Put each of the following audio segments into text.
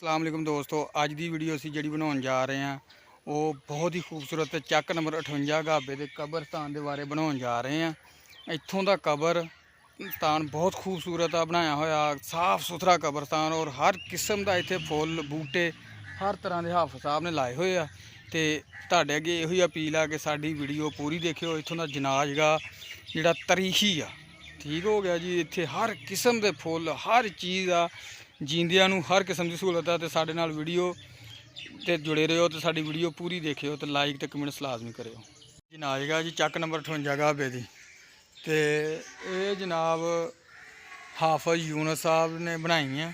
अस्सलाम वालेकुम दोस्तों, अज की वीडियो असी जी बनाने जा रहे हैं वो बहुत ही खूबसूरत चक नंबर 58 गाबे के कब्रस्तान के बारे बनाने जा रहे हैं। इत्थों का कब्रस्तान बहुत खूबसूरत आ बनाया होया, साफ सुथरा कब्रस्तान और हर किस्म का इत्थे फुल बूटे हर तरह के हाफिज साहब ने लाए हुए आ। तो तुहाडे अगे इहो अपील आ कि साडी वीडियो पूरी देखियो। इत्थों का जनाजगाह जिहड़ा तारीखी आ, ठीक हो गया जी। इत्थे हर किस्म के फुल हर चीज़ आ, जींदियां नूं हर किस्म की सहूलत है। तो साडे नाल वीडियो ते जुड़े रहो, तो साडी वीडियो पूरी देखियो, तो लाइक तो कमेंट्स लाजमी करियो। जनाजगाह जी चक नंबर 58 गाबे दी, ते ये जनाब हाफिज यूनुस साहब ने बनाई है।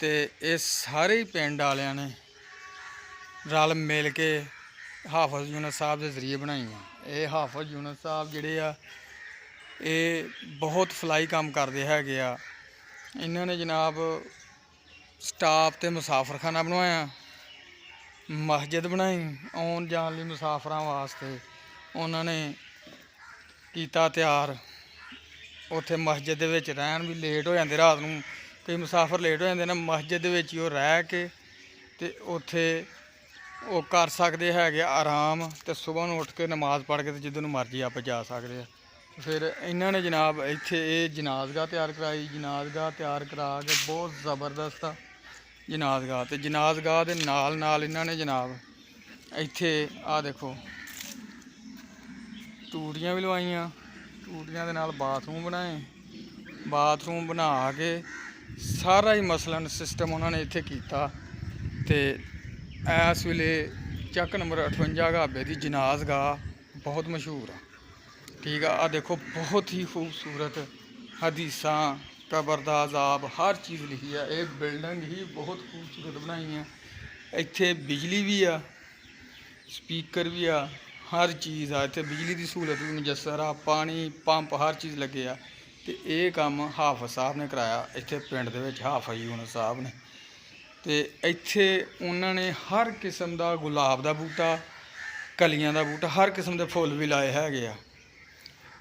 तो ये सारे ही पिंड वालियां ने रल मिल के हाफिज यूनुस साहब के जरिए बनाई है। ये हाफिज यूनुस साहब जिहड़े आ ये बहुत फलाई काम करते हैगे आ। इन्होंने जनाब स्टाफ ते मुसाफरखाना बनवाया, मस्जिद बनाई आउन जान लई मुसाफरां वास्ते। उन्होंने कीता तैयार उत्थे मस्जिद दे विच रहन भी लेट हो जाते रात नूं, कई मुसाफर लेट हो जाते ना, मस्जिद दे विच ही ओह रह के ते उत्थे वो कर सकते हैगे आराम। तो सुबह नूं उठ के नमाज पढ़ के जिधर नूं मर्जी आप जा सकते हैं। फिर इन्होंने जनाब इत्थे ये जनाजगाह तैयार कराई, जनाजगाह तैयार करा के बहुत ज़बरदस्त जनाजगाह। तो जनाजगाह के नाल नाल इन्होंने जनाब इत्थे आ देखो टूटियां भी लवाइयां, टूटियां दे नाल बाथरूम बनाए, बाथरूम बना के सारा ही मसलन सिस्टम उन्होंने इत्थे कीता। ते इस वेले चक नंबर 58 गाबे की जनाजगाह बहुत मशहूर है, ठीक है। आ देखो बहुत ही खूबसूरत हदीसा कबर दा अजाब हर चीज़ लिखी है। ये बिल्डिंग ही बहुत खूबसूरत बनाई है। इत्थे बिजली भी आ, स्पीकर भी आ, हर चीज़ आ। इत्थे बिजली की सहूलत भी मुयसर आ, पानी पंप हर चीज़ लगे आ। तो ये काम हाफिज साहब ने कराया इत्थे पिंड दे विच, हाफिज यूनुस साहब ने। तो इत्थे उन्होंने हर किस्म का गुलाब का बूटा, कलियां का बूटा, हर किस्म के फुल भी लाए हैगे आ,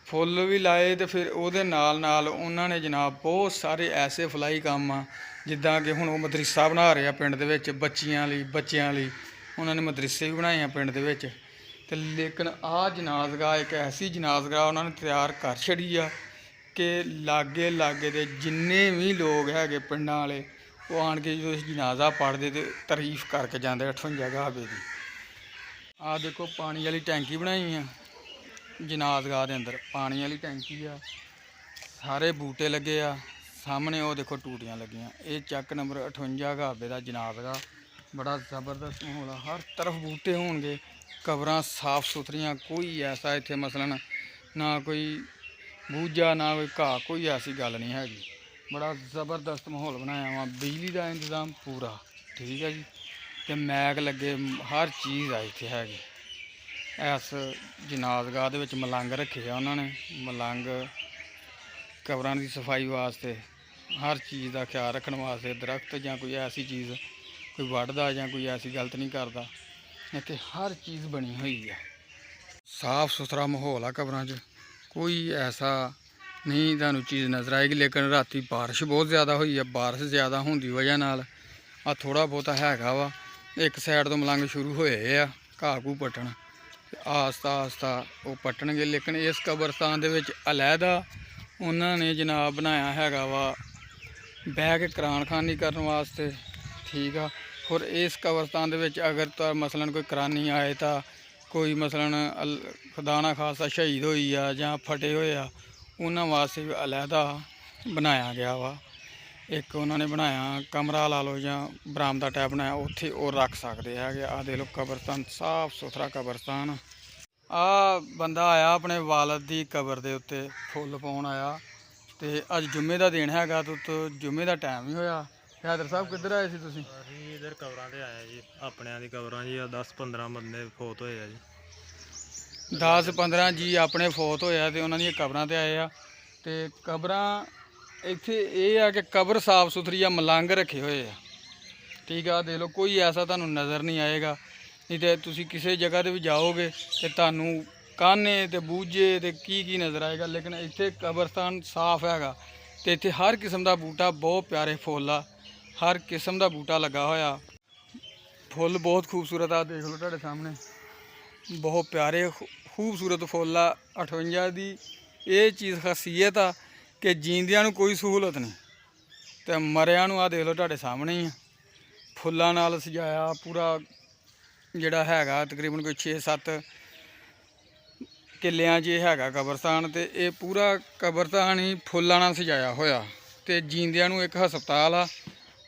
फुल भी लाए। तो फिर वो नाल नाल उन्होंने जनाब बहुत सारे ऐसे फलाई काम आ, जिद्दां कि हुण मदरसा बना रहे हैं पिंड दे विच बच्चियां लई उन्होंने मदरसे भी बनाए हैं पिंड दे विच। ते लेकिन आ जनाजगाह एक ऐसी जनाजगाह उन्होंने तैयार कर छड़ी आ कि लागे लागे दे जिन्ने भी लोग हैगे पिंडां वाले वो आन के जो जनाजा पढ़ते तो तारीफ करके जाते 58 गाबे की। आ देखो पानी वाली टैंकी बनाई है जनाजगाह के अंदर, पानी वाली टैंकी आ, सारे बूटे लगे आ सामने, वो देखो टूटियां लगियां। ये चक नंबर 58 गाबे का जनाजगाह बड़ा ज़बरदस्त माहौल है, हर तरफ बूटे होंगे, कब्रां साफ सुथरियां, कोई ऐसा इत्थे मसलन ना कोई बूझा ना कोई घाह, कोई ऐसी गल नहीं हैगी। बड़ा ज़बरदस्त माहौल बनाया वहाँ, बिजली का इंतज़ाम पूरा ठीक है जी। तो मैक लगे हर चीज़ आ इत्थे हैगी। इस जनाजगाह दे विच मलंग रखे आ उन्होंने, मलंग कब्रां की सफाई वास्ते, हर चीज़ का ख्याल रखने वास्ते, दरख्त या कोई ऐसी चीज़ कोई वढ़दा या कोई ऐसी गलत नहीं करता, इत्थे हर चीज़ बनी हुई है। साफ सुथरा माहौल आ कब्रां च, कोई ऐसा नहीं तुहानूं चीज़ नज़र आएगी। लेकिन राती बारिश बहुत ज़्यादा हुई है, बारिश ज़्यादा होने की वजह नाल आ थोड़ा बहुता हैगा वा, एक साइड तो मलंग शुरू होए आ घाह घूह पट्टन, आस्ता आस्ता वो पट्टणगे। लेकिन इस कब्रस्तान दे विच अलहदा उन्होंने जनाब बनाया हैगा वा बह के करान खानी करने वास्ते, ठीक आ। और इस कब्रस्तान दे विच अगर तो मसलन कोई करानी आए तो कोई मसलन खुदा ना खासा शहीद होई आ जां फटे होए आ, उन्हां वास्ते भी अलहदा बनाया गया वा। एक उन्होंने बनाया कमरा ला लो या बरामदा टाइप बनाया, उत्थे वो रख सकते हैं। आ दे लो कब्रस्तान साफ सुथरा कब्रस्तान। आ बंदा आया अपने वालद की कबर के उत्ते फुल पाउण आया, तो अज जुम्मे का दिन हैगा, तो जुम्मे का टाइम ही होया। हैदर साहब किधर आए सी तुसीं? ਅਸੀਂ इधर कबरां ते आए जी, अपनियां दी कबरां जी, 10-15 बंदे फोत होए आ जी। 10-15 जी अपने फोत होया ते उन्हां दियां कबरां ते आए आ। ते कबरां इत्थे एह् आ कि कबर साफ सुथरी आ, मलंग रखे हुए आ, ठीक है। देख लो कोई ऐसा तुहानूं नज़र नहीं आएगा, नहीं तो तुसीं किसी जगह ते भी जाओगे तो तुहानूं कान्ने ते बूझे ते की नज़र आएगा। लेकिन इत्थे कब्रस्तान साफ हैगा, तो इत्थे हर किस्म का बूटा बहुत प्यारे फुल आ, ਹਰ ਕਿਸਮ ਦਾ ਬੂਟਾ ਲੱਗਾ ਹੋਇਆ। ਫੁੱਲ ਬਹੁਤ ਖੂਬਸੂਰਤ ਆ, ਦੇਖ ਲਓ ਤੁਹਾਡੇ ਸਾਹਮਣੇ, ਬਹੁਤ ਪਿਆਰੇ ਖੂਬਸੂਰਤ ਫੁੱਲ ਆ। 58 ਦੀ ਇਹ ਚੀਜ਼ ਖਾਸੀਅਤ ਆ ਕਿ ਜੀਂਦਿਆਂ ਨੂੰ ਕੋਈ ਸਹੂਲਤ ਨਹੀਂ ਤੇ ਮਰਿਆਂ ਨੂੰ ਆ ਦੇਖ ਲਓ ਤੁਹਾਡੇ ਸਾਹਮਣੇ ਹੀ ਆ, ਫੁੱਲਾਂ ਨਾਲ ਸਜਾਇਆ ਪੂਰਾ ਜਿਹੜਾ ਹੈਗਾ। ਤਕਰੀਬਨ ਕੋਈ 6-7 ਕਿੱਲਿਆਂ 'ਚ ਇਹ ਹੈਗਾ ਕਬਰਸਤਾਨ, ਤੇ ਇਹ ਪੂਰਾ ਕਬਰਸਤਾਨ ਹੀ ਫੁੱਲਾਂ ਨਾਲ ਸਜਾਇਆ ਹੋਇਆ। ਤੇ ਜੀਂਦਿਆਂ ਨੂੰ ਇੱਕ ਹਸਪਤਾਲ ਆ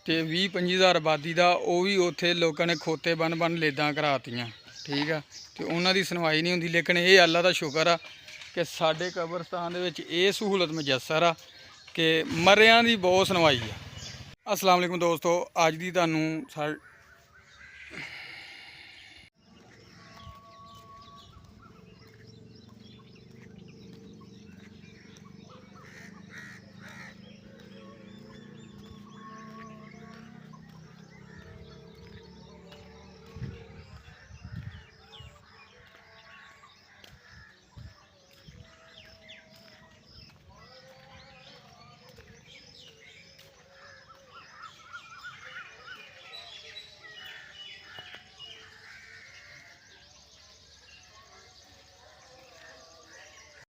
ਤੇ 20-25 ਹਜ਼ਾਰ ਆਬਾਦੀ ਦਾ, ਉਹ ਵੀ ਉੱਥੇ ਲੋਕਾਂ ਨੇ ਖੋਤੇ ਬੰਨ ਲੇਦਾਂ ਕਰਾਤੀਆਂ, ਠੀਕ ਆ। ਤੇ ਉਹਨਾਂ ਦੀ ਸੁਣਵਾਈ ਨਹੀਂ ਹੁੰਦੀ, ਲੇਕਿਨ ਇਹ ਅੱਲਾ ਦਾ ਸ਼ੁਕਰ ਆ ਕਿ ਸਾਡੇ ਕਬਰਸਤਾਨ ਦੇ ਵਿੱਚ ਇਹ ਸਹੂਲਤ ਮੁਯੱਸਰ ਆ ਕਿ ਮਰਿਆਂ ਦੀ ਬਹੁਤ ਸੁਣਵਾਈ ਆ। ਅਸਲਾਮ ਵਾਲੇਕੁਮ ਦੋਸਤੋ, ਅੱਜ ਦੀ ਤੁਹਾਨੂੰ